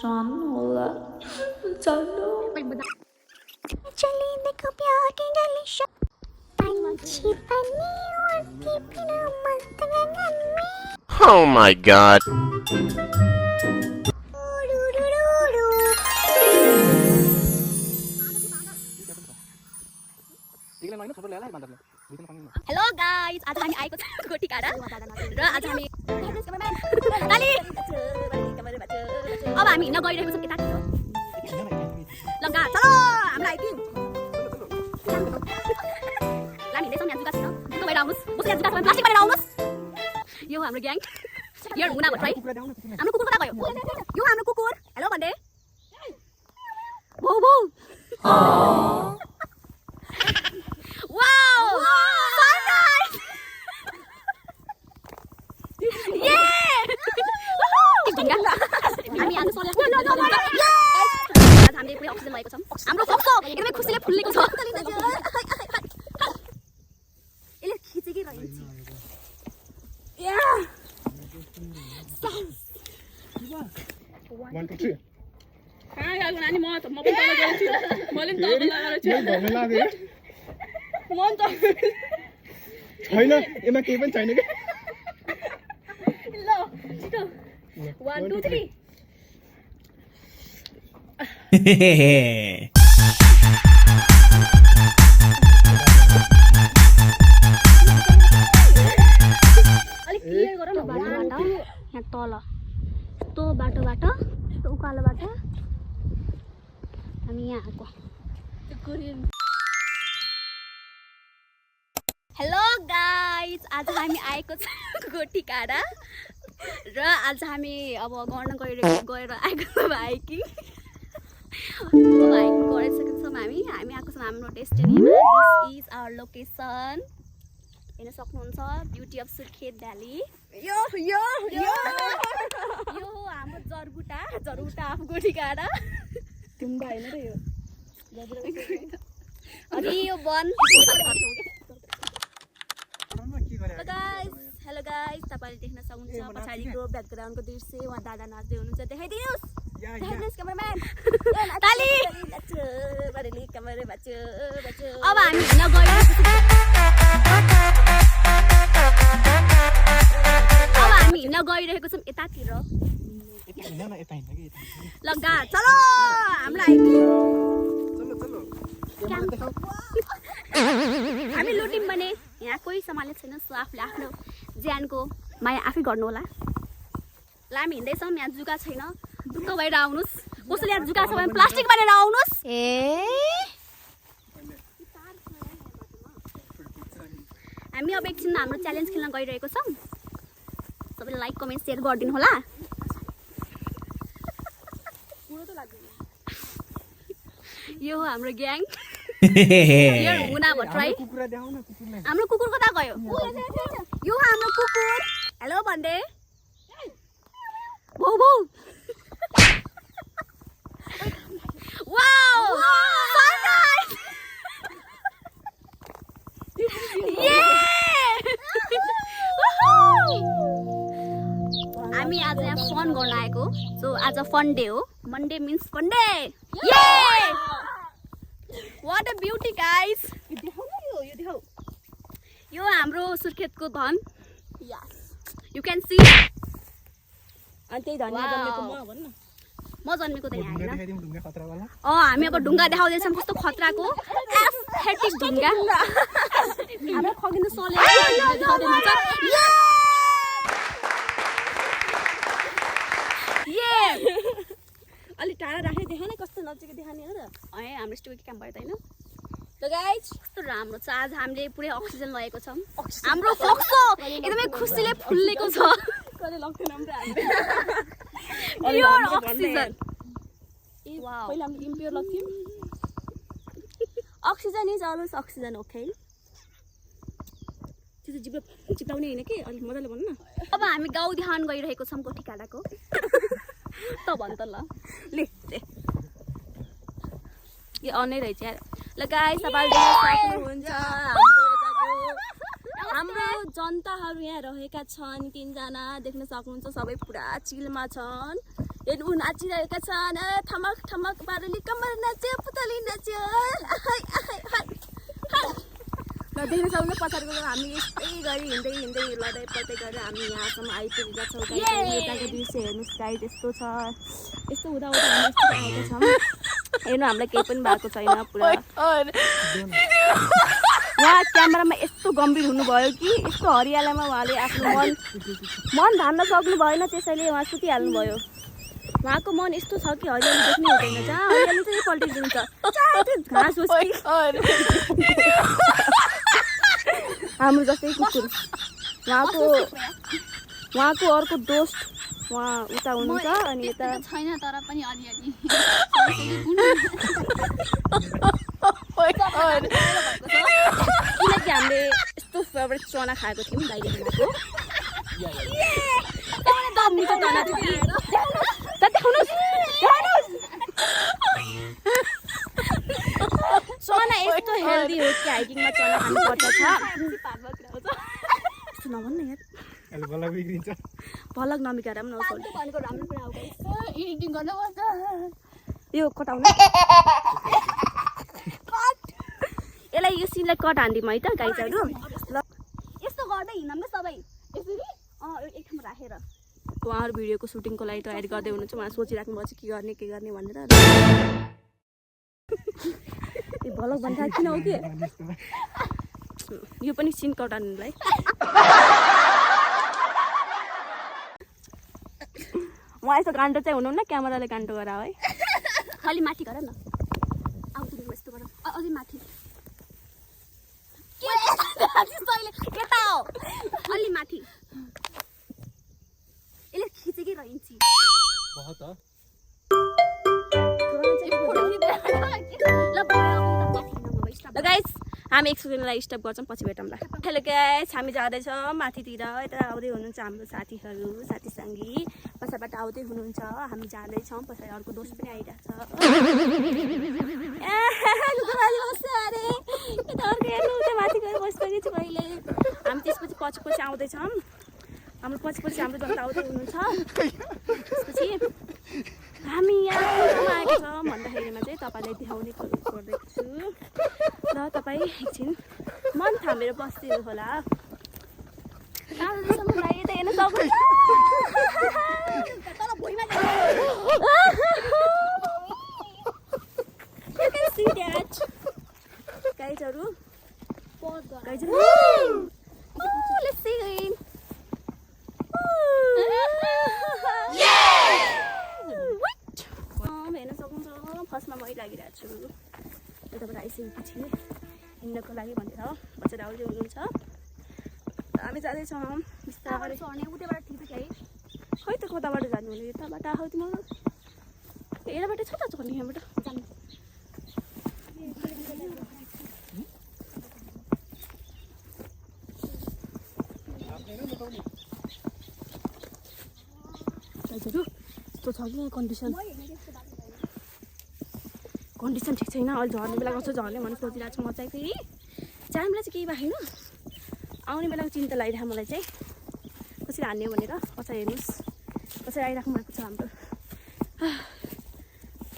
जानु होला जानु चली देखो प्यार की गली पंछी बनी उड़ती फिर मस्त गगन में Oh my god. Hello guys आज हामी आएको छौँ गोटीकाडा र आज हामी ताली अब हामी हिँड्न गइरहेको छौँ यतातिर लङ्गा चलो हाम्रो आइदिन हामी हिँड्दैछौँ यहाँ जुका छैन जुका भएर आउनुहोस् बसेर जुका छ प्लास्टिक भएर आउनुहोस् यो हाम्रो ग्याङ यो मुना भट्टराई हाम्रो कुकुर कता गयो यो हाम्रो कुकुर हेलो भन्दै भौ भौ Wow! Sunrise! Yeah! हामी आज सोलेर हामीले पुरै अक्सिजन लिएको छौँ हाम्रो फोक्सो एकदमै खुसीले फुल्लेको छ यसले खिचेकै रहन्छ या 1 2 3 कहाँ गएको नानी म पनि तल गएको छु मैले पनि तल लगाएर छु मैले लागे म पनि तल छैन एमा केही पनि छैन के ल छिटो 1 2 3 अलिक क्लियर गर न बाटोबाट यहाँ तल त्यो बाटोबाट त्यो उकालोबाट हामी यहाँ आएको हेलो गाइज आज हामी आएको छौँ गोटीकाडा र आज हामी अब गर्न गएर आएको छौँ हाइकिङ हाइकिङ गरिसकेको छौँ हामी आएको छौँ हाम्रो डेस्टिनीमा दिस इज आवर लोकेसन हेर्न सक्नुहुन्छ ब्युटी अफ सुर्खेत भ्याली यो हो हाम्रो जरबुटा अफ गोटीकाडा तुम्बा हैन र यो अनि यो वन हेलो गाइस तपाईले देख्न सक्नुहुन्छ पछाडिको ब्याकग्राउन्डको दृश्य उहाँ दादा नाच्दै हुनुहुन्छ देखाइदिनुस् क्यामेराम्यान ताली अब हामी हिँड्न गइरहेको छौँ यतातिर लग्गा चलो हाम्रो हामी लुट्यौँ भने यहाँ कोही सम्हाल्ने छैन सो आफूले आफ्नो ज्यानको माया आफै गर्नु होला ल हामी हिँड्दैछौँ यहाँ जुका छैन दुःख भएर आउनुहोस् कसैले यहाँ जुका छ भने प्लास्टिक बारेर आउनुहोस् हामी अब एकछिन हाम्रो च्यालेन्ज खेल्न गइरहेको छौँ सबैले लाइक कमेन्ट सेयर गरिदिनु होला यो हो हाम्रो ग्याङ मुना भट्टराई हाम्रो कुकुर कता गयो यो हाम्रो कुकुर हेलो भन्दै भौ भौ वाउ सनराइज हामी आज यहाँ फन गर्न आएको सो आज फन डे हो Monday means fun day What a beauty guys! यो हाम्रो सुर्खेतको धन You can see अनि त्यही धनिया जन्मेको म जन्मेको त यहाँ हैन हामी अब ढुङ्गा देखाउँदै छौँ कस्तो खतराको एस्थेटिक ढुङ्गा हाम्रो खगिनु सोले देखाउँदै हुन्छ अलि टाढा राख्ने देखाएन कस्तो नजिकै देखाउने हो र हाम्रो स्टुडियो काम भयो त हैन ल गाइस कस्तो राम्रो छ आज हामीले पुरै अक्सिजन लिएको छौँ हाम्रो फोक्सो एकदमै खुसीले फुल्लेको छ कसले लग्थेन हाम्रो प्योर अक्सिजन वाउ पहिला हामी इम्प्योर लग्थ्यौं oxygen is always oxygen okay त्यो त जिब्रो चिप्लाउने हैन के अलि मजाले भन्नु न अब हामी गाउँ ध्यान गइरहेको छौँ गोटीकाडाको त भन त ल यो अनै रहेछ यार ल गाइस तपाईहरु सक्नुहुन्छ हाम्रो जनताहरू यहाँ रहेका छन् 3 जना देख्न सक्नुहुन्छ सबै पुरा चिलमा छन् हेर्नु नाचिरहेका छन् ठमक ठमक पाराले कम्मर नाच्यो पुतली नाच्यो र देख्न सक्नु पछाडिको हामी यस्तै गरी हिँड्दै हिँड्दै लडाइ पल्टाइ गरेर हामी यहाँसम्म आइपुगेका छौँ यताको दृश्य हेर्नुहोस् गाइड यस्तो छ यस्तो हुँदा हुँदा हामी यस्तो आएका छौँ हेर्नु हामीलाई केही पनि भएको छैन पुरा यहाँ क्यामेरामा यस्तो गम्भीर हुनुभयो कि यस्तो हरियालामा उहाँले आफ्नो मन धान्न सक्नु भएन त्यसैले उहाँ सुतिहाल्नुभयो उहाँको मन यस्तो छ कि हरियाली देख्नै हुँदैन जहाँ हरियाली चाहिँ पल्टिदिन्छ घाँस होस् कि हाम्रो जस्तै कुकुर उहाँको अर्को दोस्त उहाँ उता हुनुहुन्छ अनि यता छैन तर पनि अलिअलि किनकि हामीले यस्तो फेभरेट चना खाएको थियौँ बाहिरको चना यस्तो हेल्दी हो कि हाइकिङमा चना खानु पर्दछ यस्तो नभन्नु यार भलक नमिकाएर पनि नउसाल्नु एडिटिङ गर्नुपर्छ यो कटाउनु यसलाई यो सिनलाई कट हान्दिउँ है त गाइजहरू ल यस्तो गर्दै हिँड्नु सबै यसरी एक ठाउँमा राखेर उहाँहरू भिडियोको सुटिङको लागि तयारी गर्दै हुनुहुन्छ उहाँ सोचिराख्नु भएको छ के गर्ने भनेर ए भलक भन्दा किन हो कि यो पनि सिन कट हान्नुलाई उहाँ यस्तो काण्डो चाहिँ हुनुहुन्न क्यामेराले काण्डो गर है अलि माथि गर न आउँदैन यस्तो गर अझै माथि केटा हो अलि माथि यसले खिचेकै रहन्छ ल गाइस हामी एक सेकेन्डलाई स्टप गर्छौँ पछि भेटौँला हेलो गाइस हामी जाँदैछौँ माथितिर यता आउँदै हुनुहुन्छ हाम्रो साथीहरू साथीसँगी पछाडिबाट आउँदै हुनुहुन्छ हामी जाँदैछौँ पछाडि अर्को दोस्त पनि आइरहेको छ माथि गएर बसिसकेको छु अहिले हामी त्यसपछि पछि आउँदैछौँ हाम्रो पछि हाम्रो जनता आउँदै हुनुहुन्छ त्यसपछि हामी यहाँ आएको छौँ भन्दाखेरिमा चाहिँ तपाईँलाई देखाउने कोसिस गर्दैछु छु र तपाईँ एकछिन मन थामेर बसिदिनु होला हेर्न सक्नुहुन्छ गाइजहरू हेर्न सक्नुहुन्छ फर्स्टमा मै लागिरहेको छु यताबाट आइसकेको पछि हिँड्नको लागि भनेर बच्चा आउँदै हुनुहुन्छ हामी जाँदैछौँ बिस्तारै उतैबाट ठिक है खै त कताबाट जानु भने यताबाट आएको तिम्रो यताबाट छ त झन् यहाँबाट जानु यस्तो छ कि कन्डिसन ठिक छैन अहिले झर्ने बेला कस्तो झर्ने भनेर सोचिरहेको छु म चाहिँ फेरि जाने बेला चाहिँ केही भएन आउने बेलाको चिन्ता लागिरहेको मलाई चाहिँ कसरी हान्ने भनेर पछाडि हेर्नुहोस् कसरी आइराख्नु भएको छ हाम्रो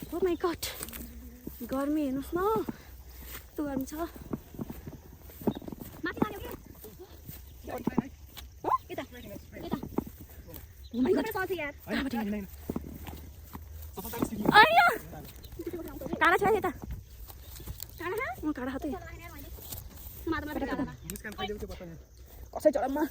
ओ माई गड गर्मी हेर्नुहोस् न कस्तो गर्मी छ टाढा छ यता टाढा हातै कसै चढाउमा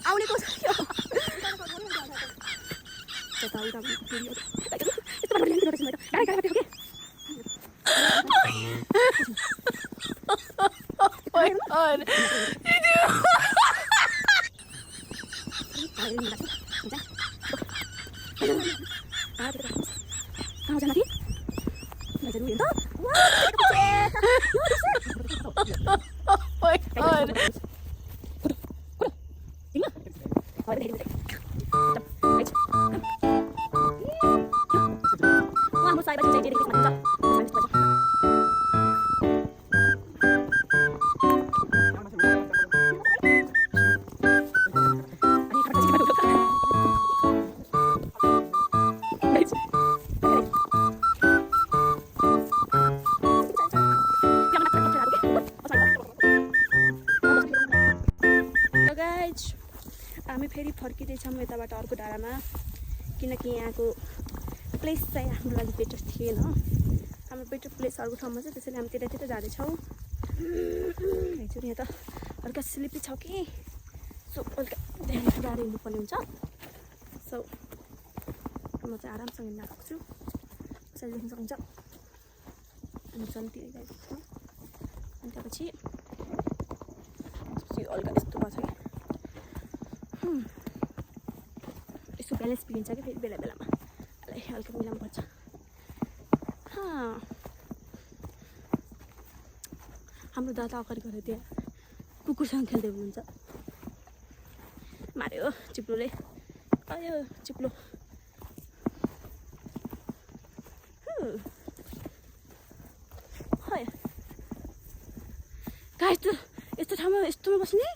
आउने कसरी हामी फेरि फर्किँदैछौँ यताबाट अर्को डाँडामा, किनकि यहाँको प्लेस चाहिँ हाम्रो लागि बेटर थिएन। हाम्रो बेटर प्लेस अर्को ठाउँमा छ, त्यसैले हामी त्यतातिर जाँदैछौँ। एकचोटि यहाँ त हल्का स्लिपी छ कि, सो हल्का ध्यान गाडी हिँड्नुपर्ने हुन्छ। सो म चाहिँ आरामसँग हिँड्न आएको छु, कसैले देख्न सक्नुहुन्छ। हामी जन्तिर गएको छौँ अनि त्यसपछि हल्का यस्तो भएको छ कि यसो ब्यालेन्स बिग्रिन्छ कि फेरि बेला बेलामा, यसलाई हल्का मिलाउनुपर्छ। हाम्रो दादा अगाडि गएर त्यहाँ कुकुरसँग खेल्दै हुनुहुन्छ। मार्यो चिप्लोले, आयो चिप्लो। गाइस त यस्तो ठाउँमा यस्तोमा बस्ने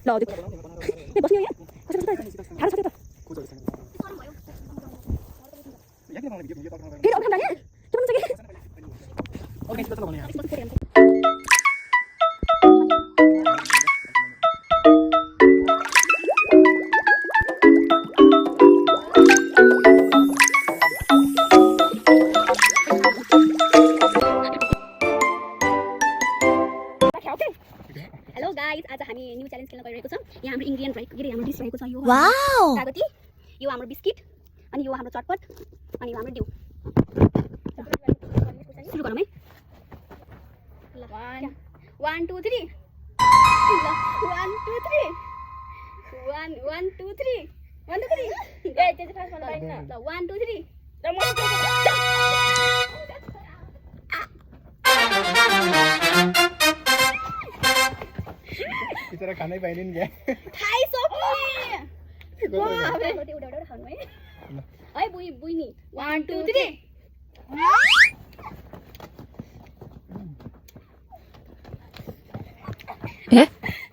ल बस्ने यहाँ ठाडो छ त फेरि अगाडि लाग्यो के भन्छ हेलो गाइस, आज हामी न्यू च्यालेन्ज खेल्न गइरहेको छौँ। यहाँ हाम्रो इन्ग्रिडियन्ट रहेको, के अरे हाम्रो डिस रहेको छ। यो कागती, यो हाम्रो बिस्किट, अनि यो हाम्रो चटपट, अनि यो हाम्रो डिउ। सुरु गरौँ है। ल 1 2 3 ल 1 2 3 1 1 2 3 1 2 3 ए त्यो चाहिँ फास्ट लगाइन ल 1 2 3 बिचरा खानै पाइने नि क्या। खाइसक्यो एउटा खानु है। है बुइनी 1 2 3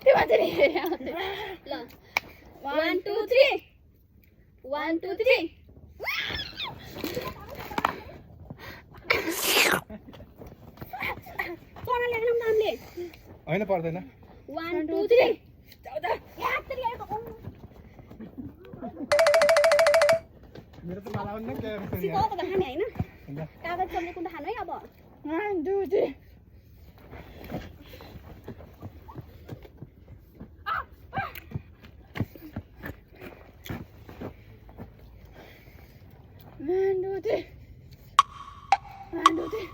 त्यो मात्रै ल 1 2 3 1 2 3 कोना ल्याएनौ नामले होइन पर्दैन। 1 2 3 मेरो त मलाई आउन्न क्या। सिकाउको त खाने हैन, कागज सब्जी कुन खानु है। अब 1 2 3 1 2 3 1 2 3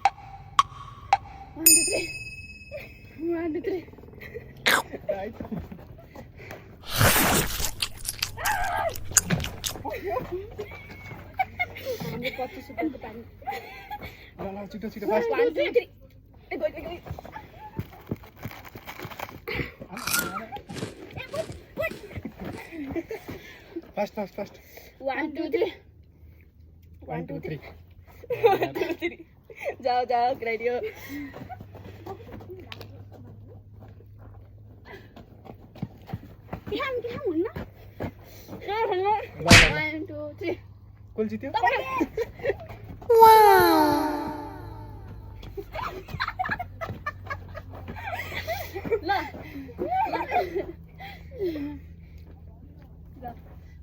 1 2 3 1 2 3 हाम्रो 25 रुपैयाँको पानी। ल छिटो छिटो फास्ट 1 2 3 फास्ट फास्ट फास्ट 1 2 3 1 2 3 1 2 3 जाओ जाओ ग्राइडियो। बिहान हुन्न। 1 2 3 कोल जित्यो। ल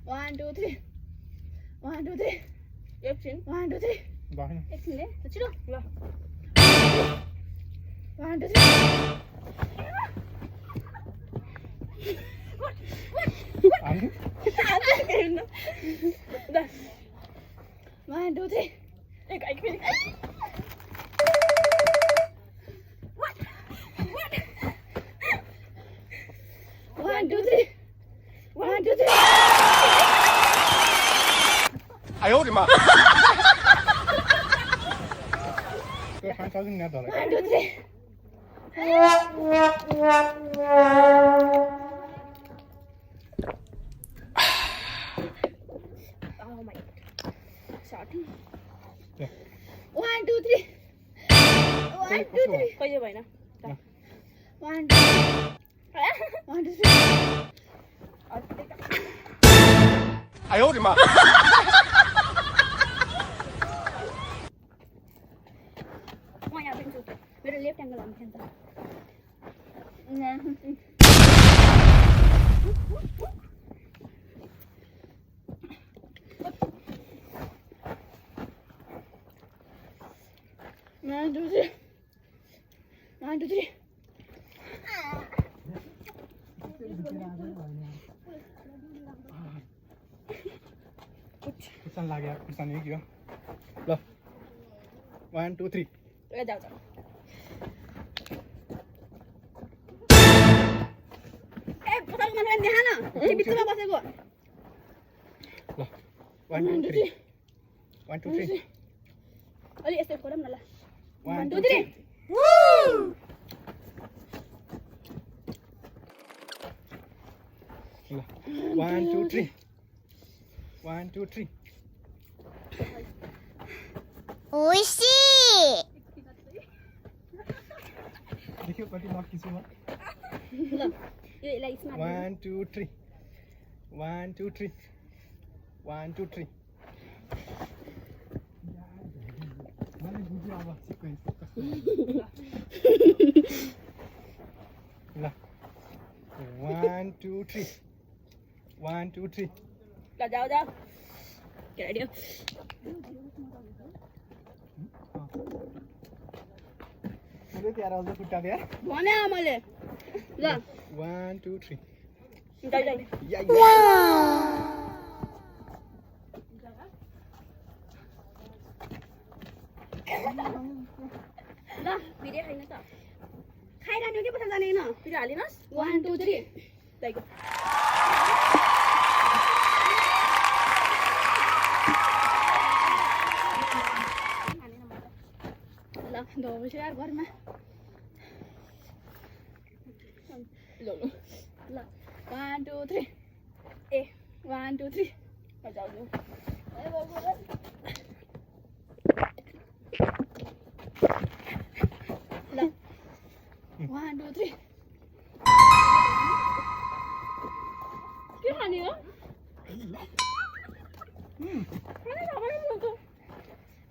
1 2 3 1 2 3 एकछिन 1 2 3 भएन। एकछिन ले छिटो ल 1 2 3 हामी 1 2 3 एक आइ फेरि 1 2 3 1 2 3 哎呦我的妈！这还高兴点走了。 1 2 3 Oh my god. Sorry. 1 2 3 1 2 3 कहिले भएन। 1 2 1 2 3 哎呦我的妈！ म यहाँ पनि छु मेरो लेफ्ट एङ्गल हुन्छ नि त One, two, three. 1 2 3 कुसन लाग्यो कुसन एक यो ल 1 2 3 जाऊ जाऊ ए पछाडि मान्छे देखा न त्यो बिचमा बसेको ल 1 2 3 1 2 3 अलि यस्तो गरौँ न ल 1 2 2 3 ल 1 2 3 1 2 3 おいしい देखियो कति लकी छु म ल यो यसलाई स्मार्ट 1 2 3 1 2 3 1 2 3 मलाई बुझ्यो अब सिक्वेन्स कस्तो ल 1 2 3 1 2 3 ल जाऊ जाऊ के रेडी पुरै तयार आउँछ खुट्टा क्या भने मैले ल 1 2 3 जाऊ जाऊ या ल भिडियो खाइन त खाइरहनु के पछाडि जाने हैन भिडियो हालिनुहोस् 1 2 3 जाइगो ल धोबछु यार घरमा ल 1 2 3 ए 1 2 3 जाऊ जाऊ ए बाबु ल 1 2 3 के खाने हो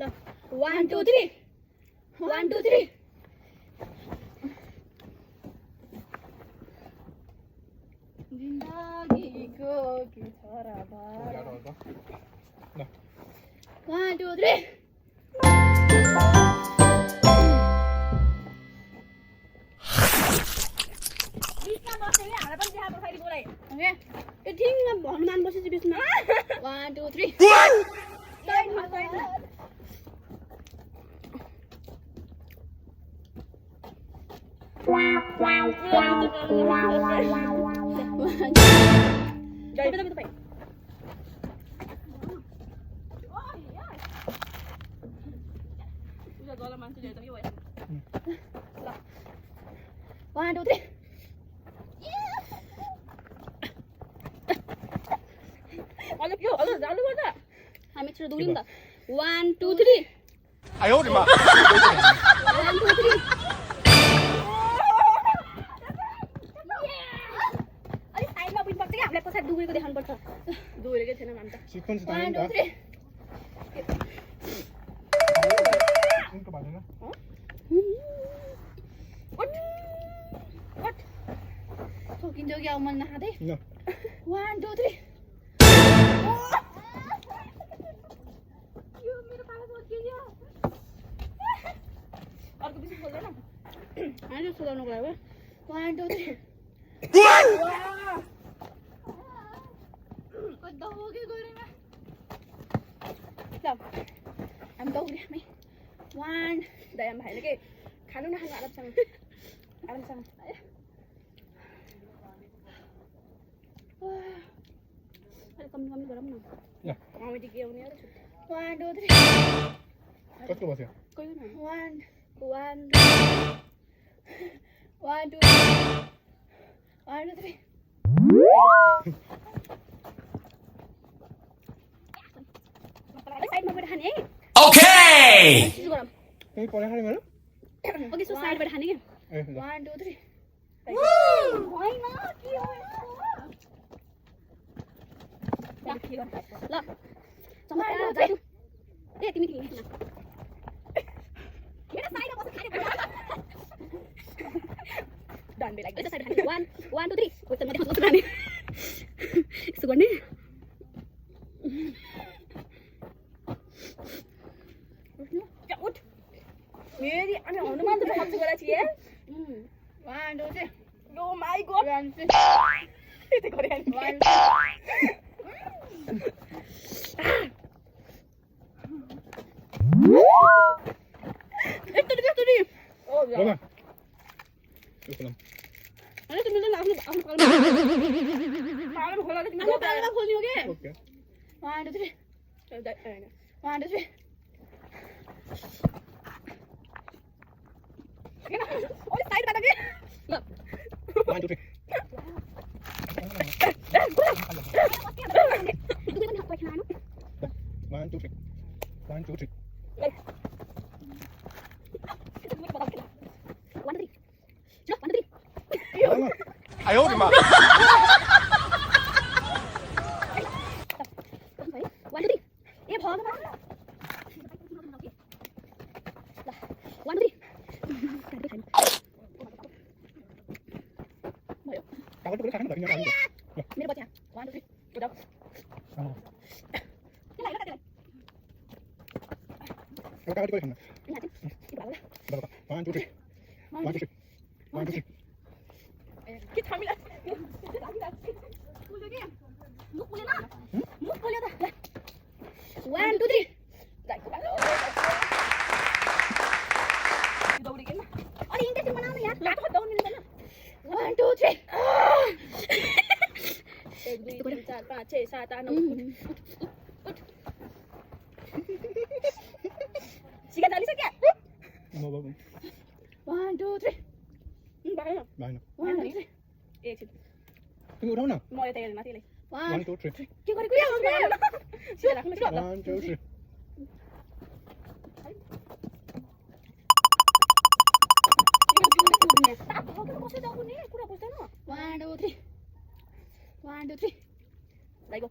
ल 1 2 3 1 2 3 जिन्दगीको के छोरा भरा ल 1 2 3 बिचमा बसेर हाम्रो पनि त्यहाँ पछाडि बोलाइ ओके त्यो ठिङ्गमा हनुमान बसेछ बिचमा 1 2 3 साइडमा साइडमा One, two, three. हामी छिटो दौडियौँ त 1 2 3 哎呦我的妈！ 1 2 3 अलि साइडमा पनि पर्छ कि हामीलाई पछाडि डुबेको देखाउनुपर्छ डुबेकै छैन हामी त सिक्वेन्स 1 2 3 उनको भन्दैन ठोकिन्छ कि अब मन नखाँदै ल 1 2 3 यो मेरो पाला सोचियो अर्को बिस बोल्दैन हामी सुधाउनुको लागि 1 2 3 कता हो के गएरमा ल हामी दौडी हामी 1 दयाम भाइले के खानु नखानु आरामसँग आरामसँग अरे कम गरौँ न ल कमेडी के आउने अरे छुट्टी 1 2 3 कस्तो बस्यो कोही पनि 1 2 1 2 1 2 3 साइडमा बैठ खाने है Okay! कहीँ पढाइ खाने मेरो ओके सो साइडबाट खाने के ए ल 1 2 3 होइन के हो ल के गर्नु ल चमत्कार जाऊ ए तिमी तिमी हेर साइडमा बस खाने डन बे लाइक दिस साइड 1 1 2 3 ओ त मैले हल्का खाने यस्तो गर्ने उठ मेरी अनि हनुमान त खप्छु गरेछ यार 1 2 3 ओ माय गॉड 1 यति गरे अनि 1 यति ओ बाबा उठ्नु अरे तिमीले आफ्नो पालो खोला त तिमीले पालो खोल्नु हो के ओके 1 2 3 1 2 3 ओ साइड बाट के ल 1 2 3 1 2 3 1 2 3 哎呦我的妈！ ए भगवान ल 1 2 3 Tahu tu kan tak punya tahu. मेरो बच्चा 1 2 3 उठाऊ ल ल ल Kau kau kan. ल 1 2 3 1 2 3 1 2 3 के थामिला पुल्यो के मुख पुल्यो न मुख पुल्यो त 1 2 3 दौडी के अनि इन्टेन्सन बनाउन यार लाटो दौड्नु मिल्दैन 1 2 3 1 2 3 4 5 6 7 8 9 उठ सिगा चालिसक्यो Mau bawa. 1 2 3 बाहिर Bahan. 1 2 3 एकछिन Tunggu dah na. म यता हेर्न माथिले 1 2 3. के गरेको यार सिधा राख्नु ल 1 2 3. कसै जाऊ नि कुरा बुझ्दैन 1 2 3 1 2 3 लाइगो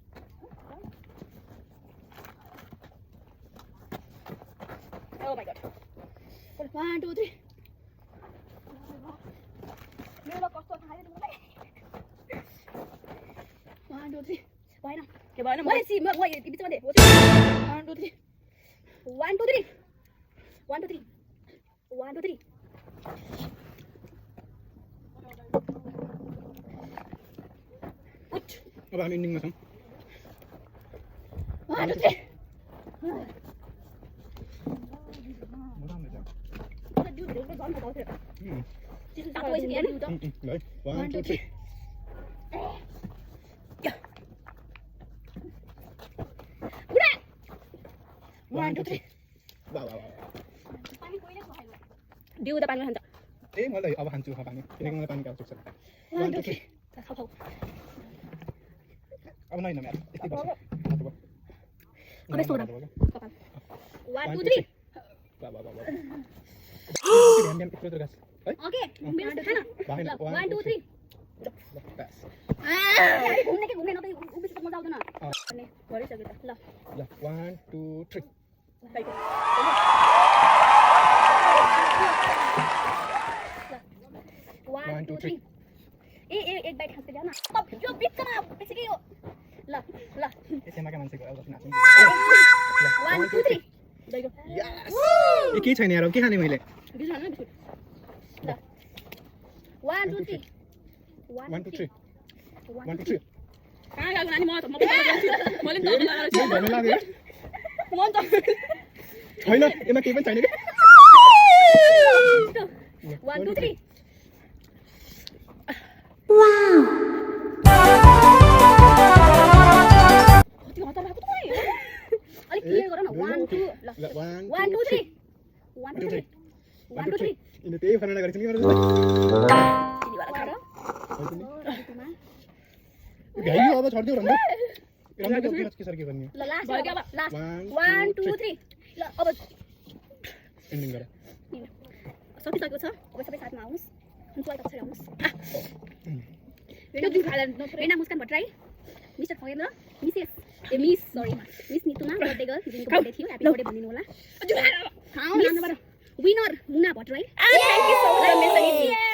Oh my god 1 2 3 मेरो कस्तो थाले तिमीलाई 1 2 3 भएन के भएन म सी म बिचमा दे 1 2 3 1 2 3 1 2 3 1 2 3 उठ अब हामी ending मा छौं. 1 2 3 Mudah amat ya. तर दिउ धेरै गर्नु पर्छ त्यसो तातो भइसक्यो हेर्नु त Baik. 1 2 3. पुरा 1 2 3 Wah wah wah. पानी कोइले खाएन दिउ त पानी खान्छ Eh मलाई अब हान्छु पानी. किनकि मलाई पानी गाउँछ. 1 2 3 खाऊ खाऊ अब नाइ न यार. यति गर्छ. अब यस्तो गर कपाल 1 2 3 वाह वाह वाह. ध्यान ध्यान यत्रो गाछ. है? ओके मेरो खाना बाहिर 1 2 3 बस. घुम्ने के घुम्ने न त उभिस मजा आउँदैन अनि गरिसक्यो त ल ल 1 2 3. लाइक 1 2 3 ए एक बाइट खान्छ ल्याउ न अब यो बिचमा बेसिकै यो ल ल यसैमा के मान्छेको एउटा नाच्नु. 1 2 3 लाइक यस. ए के छैन यार, के खाने मैले? बिस्कुट खानु बिस्कुट ल 1 2 3 1 2 3. 1 2 3. कहाँ गएको नानी म पनि मैले नि त लगाएर के भन्नु लाग्यो? म त छैन, यसमा केही पनि छैन के? 1 2 3 कति हतार भएको तपाईँ अलिक क्लियर गर न 1 2 ल 1 2 3 1 2 3 1 2 3 इन्ने त्यही फरना गरेछ नि तिमी वाला गर गाइयो अब छोड्दियो रंग रंग के सर के गर्ने ल लास्ट भयो के अब लास्ट 1 2 3 ल अब एन्डिङ गर सकिसकेको छ अब सबै साथमा आउनुहोस् हुन्छ त पछाडि आउनुहोस् त्यो दुई खाला रेना मुस्कान भट्टराई मिस्टर फगेन र Mrs uh miss sorry miss नितुमा बर्थडे गर्ल जिनको बर्थडे थियो ह्यापी बर्थडे भनिदिनु होला खाऊ लानुपर्छ winner Muna Bhattarai thank you so much